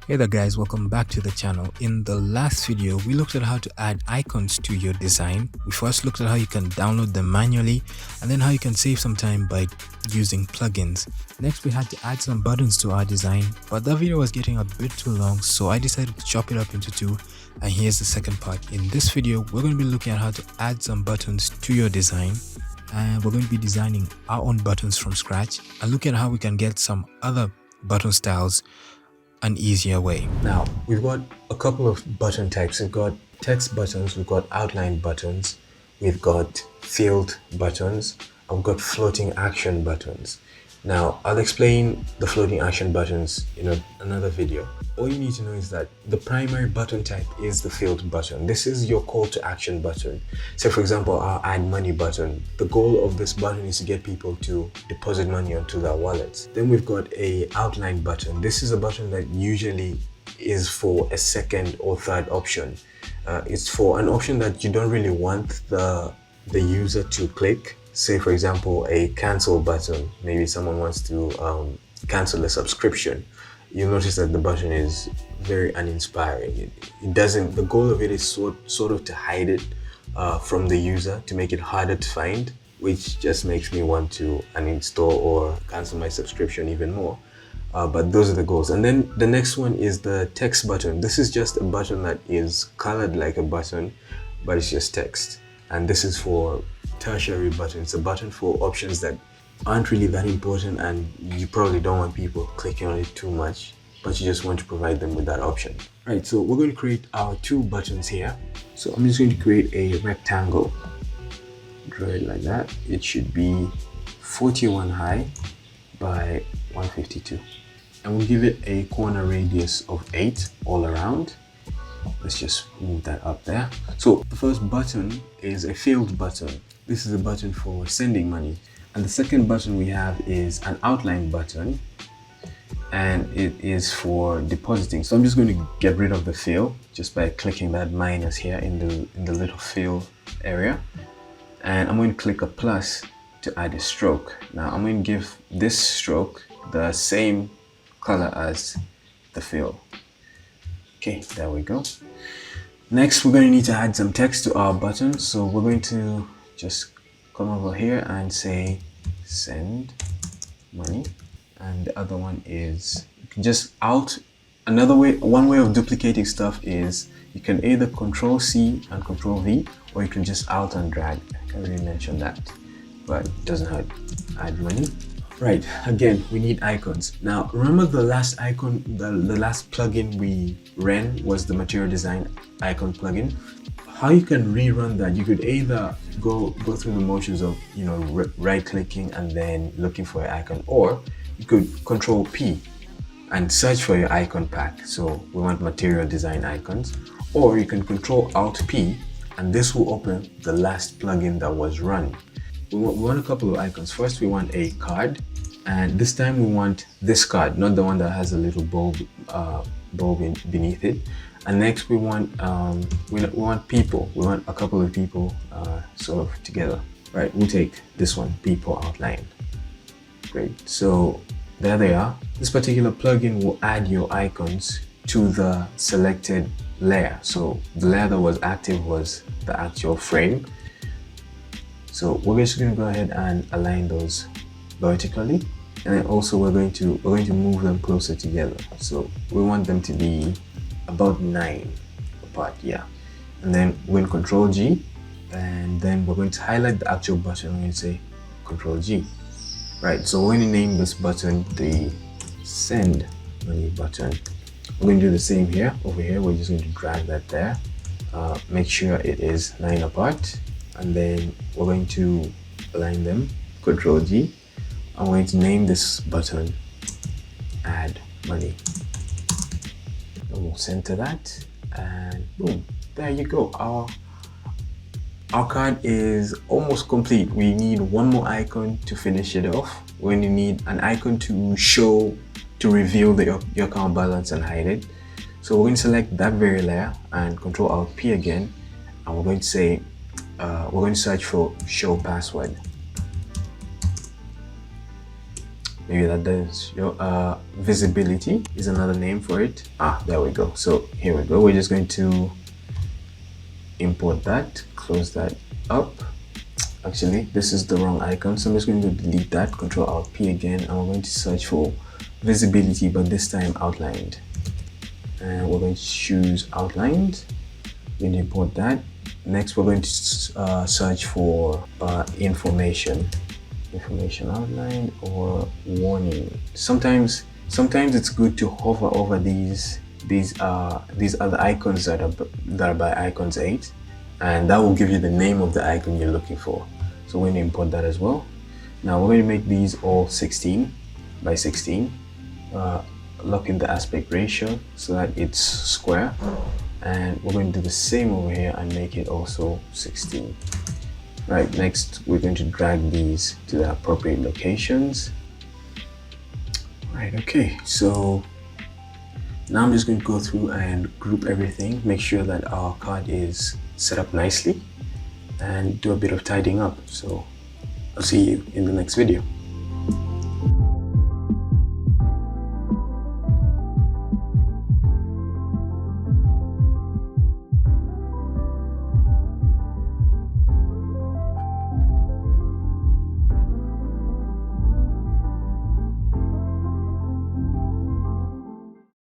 Hey there guys, welcome back to the channel. In the last video, we looked at how to add icons to your design. We first looked at how you can download them manually and then how you can save some time by using plugins. Next, we had to add some buttons to our design, but that video was getting a bit too long, so I decided to chop it up into two, and here's the second part. In this video, we're going to be looking at how to add some buttons to your design, and we're going to be designing our own buttons from scratch and look at how we can get some other button styles an easier way. Now, we've got a couple of button types. We've got text buttons, we've got outline buttons, we've got field buttons, and we've got floating action buttons. Now, I'll explain the floating action buttons in another video. All you need to know is that the primary button type is the field button. This is your call to action button. Say for example, our add money button. The goal of this button is to get people to deposit money onto their wallets. Then we've got a outline button. This is a button that usually is for a second or third option. It's for an option that you don't really want the user to click. Say for example, a cancel button. Maybe someone wants to cancel a subscription. You'll notice that the button is very uninspiring. It doesn't, the goal of it is sort of to hide it from the user, to make it harder to find, which just makes me want to uninstall or cancel my subscription even more. But those are the goals. And then the next one is the text button. This is just a button that is colored like a button, but it's just text. And this is for tertiary button. It's a button for options that aren't really that important and you probably don't want people clicking on it too much, but you just want to provide them with that option. Right, so we're going to create our two buttons here. So I'm just going to create a rectangle. Draw it like that. It should be 41 high by 152. And we'll give it a corner radius of 8 all around. Let's just move that up there. So the first button is a field button. This is a button for sending money. And the second button we have is an outline button, and it is for depositing. So I'm just going to get rid of the fill just by clicking that minus here in the little fill area. And I'm going to click a plus to add a stroke. Now I'm going to give this stroke the same color as the fill. Okay, there we go. Next, we're going to need to add some text to our button. So we're going to just come over here and say send money, and the other one is you can just one way of duplicating stuff is you can either Control C and Control V, or you can just Alt and drag. I can't really mention that, but it doesn't hurt. Add money. Right, again, we need icons. Now, remember the last icon, the last plugin we ran was the material design icon plugin. How you can rerun that, you could either go through the motions of right clicking and then looking for your icon, or you could Control P and search for your icon pack. So we want material design icons, or you can Control Alt P and this will open the last plugin that was run. We want a couple of icons. First we want a card, and this time we want this card, not the one that has a little bulb beneath it. And next we want people. We want a couple of people sort of together. Right, we'll take this one, people outline. Great, so there they are. This particular plugin will add your icons to the selected layer. So the layer that was active was the actual frame. So we're just going to go ahead and align those vertically, and then also we're going to move them closer together. So we want them to be about 9 apart, yeah. And then we're going to Control G, and then we're going to highlight the actual button. We're going to say Control G. Right, so we're going to name this button the send money button. We're going to do the same here. Over here, we're just going to drag that there. Make sure it is 9 apart, and then we're going to align them, Control G. I'm going to name this button add money. And we'll center that, and boom, there you go. Our card is almost complete. We need one more icon to finish it off. We're going to need an icon to reveal your account balance and hide it. So we're going to select that very layer and Control Alt P again, and we're going to say we're going to search for show password. maybe that does your visibility is another name for it. There we go. So here we go. We're just going to import that, close that up. Actually, this is the wrong icon, so I'm just going to delete that. Control Alt P again, and we're going to search for visibility, but this time outlined, and we're going to choose outlined. We're going to import that. Next, we're going to search for information outline or warning. Sometimes it's good to hover over these other icons that are by icons 8, and that will give you the name of the icon you're looking for. So we're going to import that as well. Now we're going to make these all 16 by 16. Lock in the aspect ratio so that it's square, and we're going to do the same over here and make it also 16. Right, next we're going to drag these to the appropriate locations. Right, okay, so now I'm just going to go through and group everything, make sure that our card is set up nicely, and do a bit of tidying up. So I'll see you in the next video.